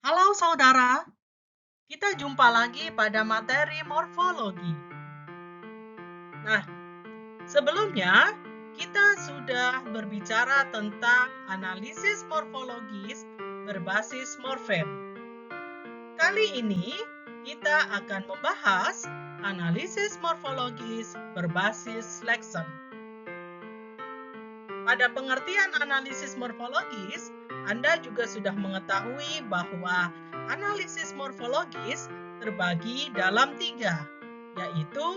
Halo saudara, kita jumpa lagi pada materi morfologi. Nah, sebelumnya kita sudah berbicara tentang analisis morfologis berbasis morfem. Kali ini kita akan membahas analisis morfologis berbasis leksem. Pada pengertian analisis morfologis, Anda juga sudah mengetahui bahwa analisis morfologis terbagi dalam 3, yaitu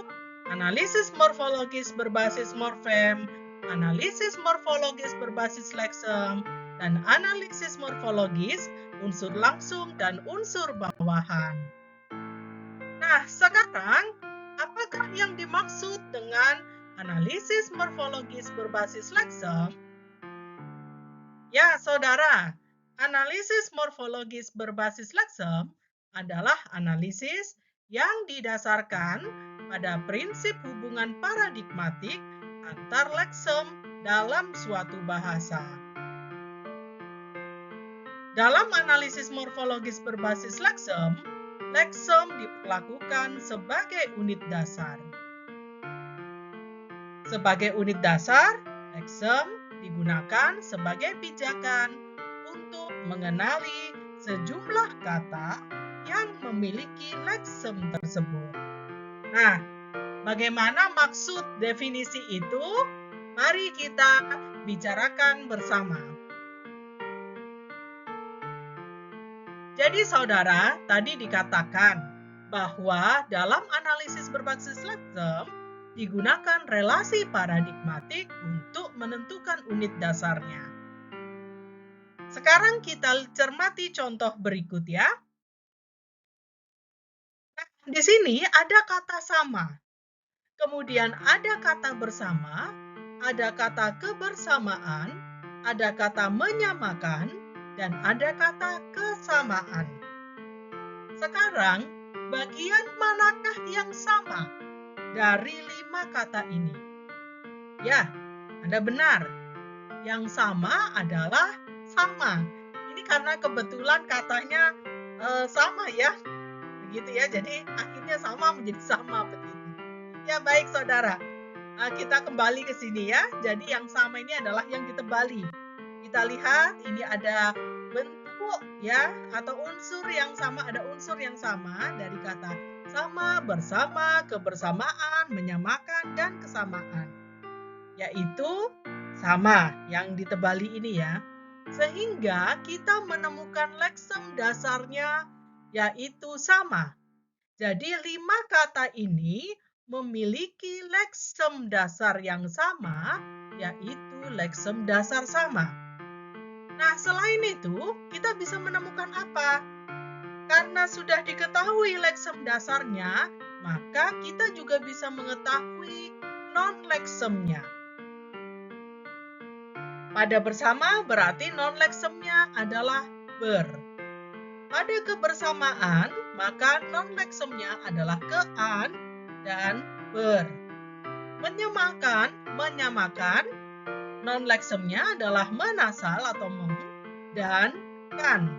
analisis morfologis berbasis morfem, analisis morfologis berbasis leksem, dan analisis morfologis unsur langsung dan unsur bawahan. Nah, sekarang apakah yang dimaksud dengan analisis morfologis berbasis leksem? Ya, saudara, analisis morfologis berbasis leksem adalah analisis yang didasarkan pada prinsip hubungan paradigmatik antar leksem dalam suatu bahasa. Dalam analisis morfologis berbasis leksem, leksem diperlakukan sebagai unit dasar. Sebagai unit dasar, leksem digunakan sebagai pijakan untuk mengenali sejumlah kata yang memiliki leksem tersebut. Nah, bagaimana maksud definisi itu? Mari kita bicarakan bersama. Jadi saudara, tadi dikatakan bahwa dalam analisis berbasis leksem digunakan relasi paradigmatik untuk menentukan unit dasarnya. Sekarang kita cermati contoh berikut ya. Nah, di sini ada kata sama. Kemudian ada kata bersama, ada kata kebersamaan, ada kata menyamakan, dan ada kata kesamaan. Sekarang, bagian manakah yang sama dari 5 kata ini? Ya, Anda benar. Yang sama adalah sama. Ini karena kebetulan katanya sama ya. Begitu ya. Jadi akhirnya sama menjadi sama begitu. Ya, baik saudara. Kita kembali ke sini ya. Jadi yang sama ini adalah yang ditebali. Kita lihat ini ada bentuk ya atau unsur yang sama, ada unsur yang sama dari kata sama, bersama, kebersamaan, menyamakan, dan kesamaan. Yaitu sama yang ditebali ini ya. Sehingga kita menemukan leksem dasarnya yaitu sama. Jadi 5 kata ini memiliki leksem dasar yang sama, yaitu leksem dasar sama. Nah, selain itu, kita bisa menemukan apa? Karena sudah diketahui leksem dasarnya, maka kita juga bisa mengetahui non-leksemnya. Pada bersama berarti non-leksemnya adalah ber. Pada kebersamaan, maka non-leksemnya adalah kean dan ber. Menyamakan, non-leksemnya adalah menasal atau meng dan kan.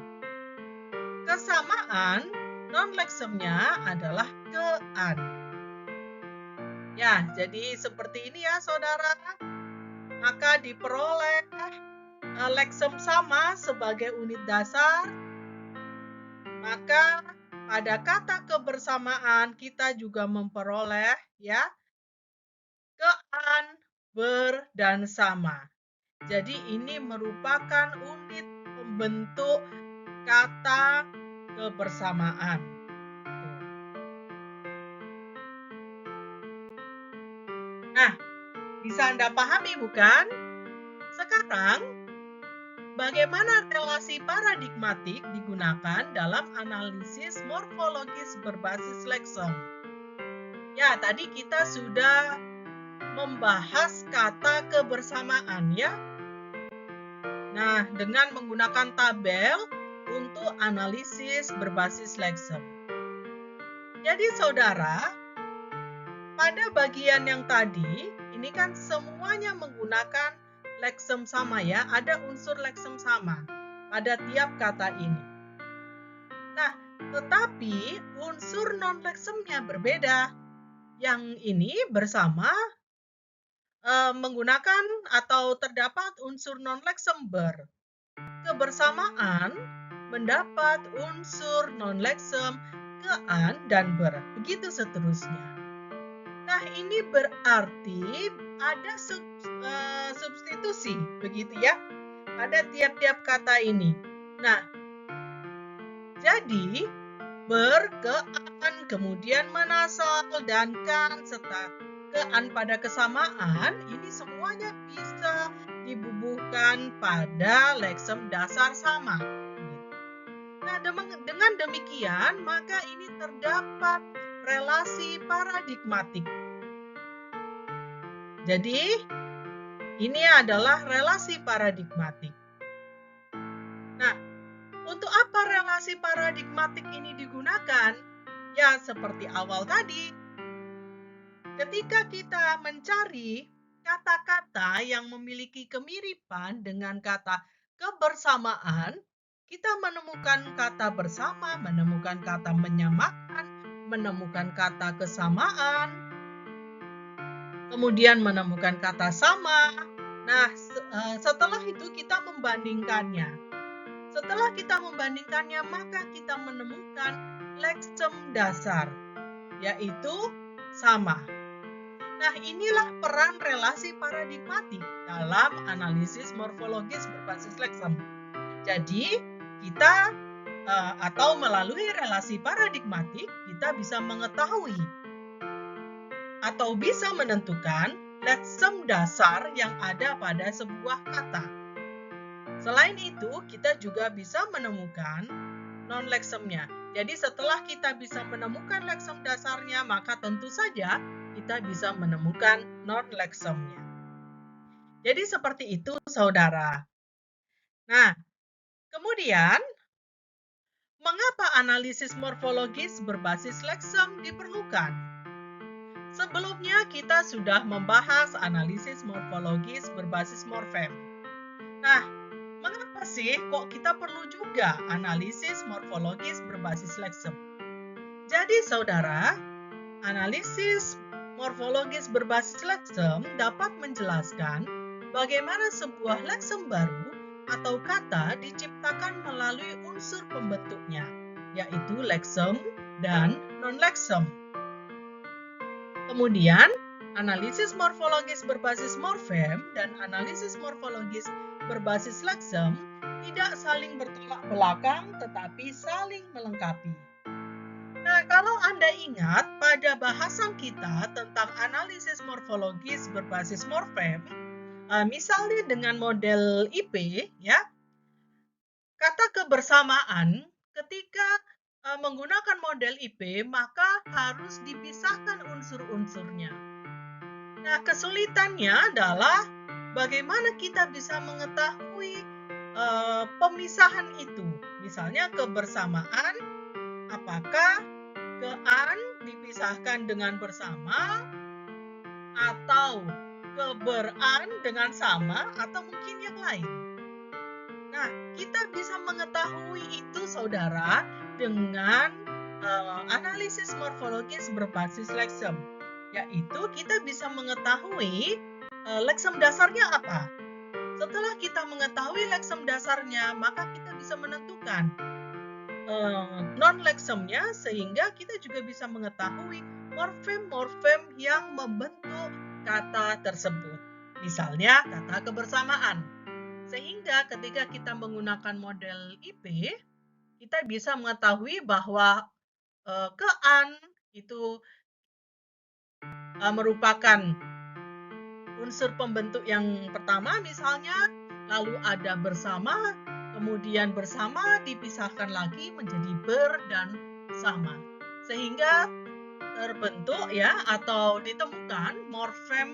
Kesamaan, non-leksemnya adalah kean. Ya, jadi seperti ini ya saudara. Maka diperoleh leksem sama sebagai unit dasar. Maka pada kata kebersamaan kita juga memperoleh ya kean, ber, dan sama. Jadi ini merupakan unit pembentuk kata kebersamaan. Nah, bisa Anda pahami bukan? Sekarang, bagaimana relasi paradigmatik digunakan dalam analisis morfologis berbasis leksem? Ya, tadi kita sudah membahas kata kebersamaan ya. Nah, dengan menggunakan tabel untuk analisis berbasis leksem. Jadi saudara, pada bagian yang tadi, ini kan semuanya menggunakan leksem sama ya, ada unsur leksem sama pada tiap kata ini. Nah, tetapi unsur non-leksemnya berbeda. Yang ini bersama menggunakan atau terdapat unsur non-leksem ber. Kebersamaan mendapat unsur non-leksem ke-an dan ber. Begitu seterusnya. Nah, ini berarti ada substitusi, begitu ya, pada tiap-tiap kata ini. Nah, jadi ber, ke-an, kemudian menasal, dan kan, serta ke-an pada kesamaan, ini semuanya bisa dibubuhkan pada leksem dasar sama. Nah, dengan demikian, maka ini terdapat relasi paradigmatik. Jadi, ini adalah relasi paradigmatik. Nah, untuk apa relasi paradigmatik ini digunakan? Ya, seperti awal tadi. Ketika kita mencari kata-kata yang memiliki kemiripan dengan kata kebersamaan, kita menemukan kata bersama, menemukan kata menyamakan, menemukan kata kesamaan, kemudian menemukan kata sama. Nah, setelah itu kita membandingkannya. Setelah kita membandingkannya, maka kita menemukan leksem dasar, yaitu sama. Nah, inilah peran relasi paradigmatik dalam analisis morfologis berbasis leksem. Jadi, kita atau melalui relasi paradigmatik, kita bisa mengetahui atau bisa menentukan leksem dasar yang ada pada sebuah kata. Selain itu, kita juga bisa menemukan non-leksemnya. Jadi setelah kita bisa menemukan leksem dasarnya, maka tentu saja kita bisa menemukan non-leksemnya. Jadi seperti itu, saudara. Nah, kemudian, mengapa analisis morfologis berbasis leksem diperlukan? Sebelumnya kita sudah membahas analisis morfologis berbasis morfem. Nah, mengapa sih kok kita perlu juga analisis morfologis berbasis leksem? Jadi saudara, analisis morfologis berbasis leksem dapat menjelaskan bagaimana sebuah leksem baru atau kata diciptakan melalui unsur pembentuknya, yaitu leksem dan non-leksem. Kemudian, analisis morfologis berbasis morfem dan analisis morfologis berbasis leksem tidak saling bertolak belakang tetapi saling melengkapi. Nah, kalau Anda ingat pada bahasan kita tentang analisis morfologis berbasis morfem, misalnya dengan model IP, ya, kata kebersamaan ketika menggunakan model IP, maka harus dipisahkan unsur-unsurnya. Nah, kesulitannya adalah bagaimana kita bisa mengetahui pemisahan itu. Misalnya kebersamaan, apakah ke-an dipisahkan dengan bersama, atau keber-an dengan sama, atau mungkin yang lain. Nah, kita bisa mengetahui itu, saudara, dengan analisis morfologis berbasis leksem, yaitu kita bisa mengetahui leksem dasarnya apa. Setelah kita mengetahui leksem dasarnya, maka kita bisa menentukan non-leksemnya, sehingga kita juga bisa mengetahui morfem-morfem yang membentuk kata tersebut. Misalnya kata kebersamaan. Sehingga ketika kita menggunakan model IP, kita bisa mengetahui bahwa ke-an itu merupakan unsur pembentuk yang pertama misalnya, lalu ada bersama, kemudian bersama dipisahkan lagi menjadi ber dan sama. Sehingga terbentuk ya atau ditemukan morfem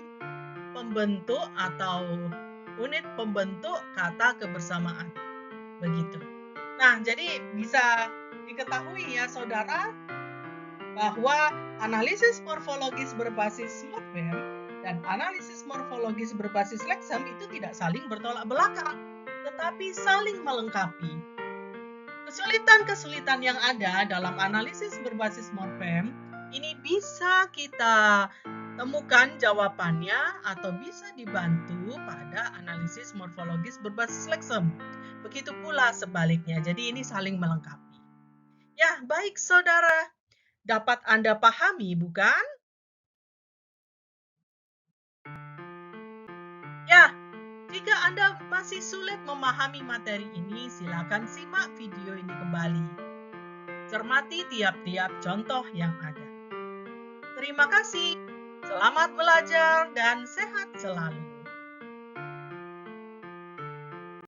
pembentuk atau unit pembentuk kata kebersamaan. Begitu. Nah, jadi bisa diketahui ya saudara bahwa analisis morfologis berbasis morfem dan analisis morfologis berbasis leksem itu tidak saling bertolak belakang, tetapi saling melengkapi. Kesulitan-kesulitan yang ada dalam analisis berbasis morfem ini bisa kita temukan jawabannya atau bisa dibantu pada analisis morfologis berbasis leksem. Begitu pula sebaliknya, jadi ini saling melengkapi. Ya, baik saudara, dapat Anda pahami bukan? Ya, jika Anda masih sulit memahami materi ini, silakan simak video ini kembali. Cermati tiap-tiap contoh yang ada. Terima kasih, selamat belajar dan sehat selalu.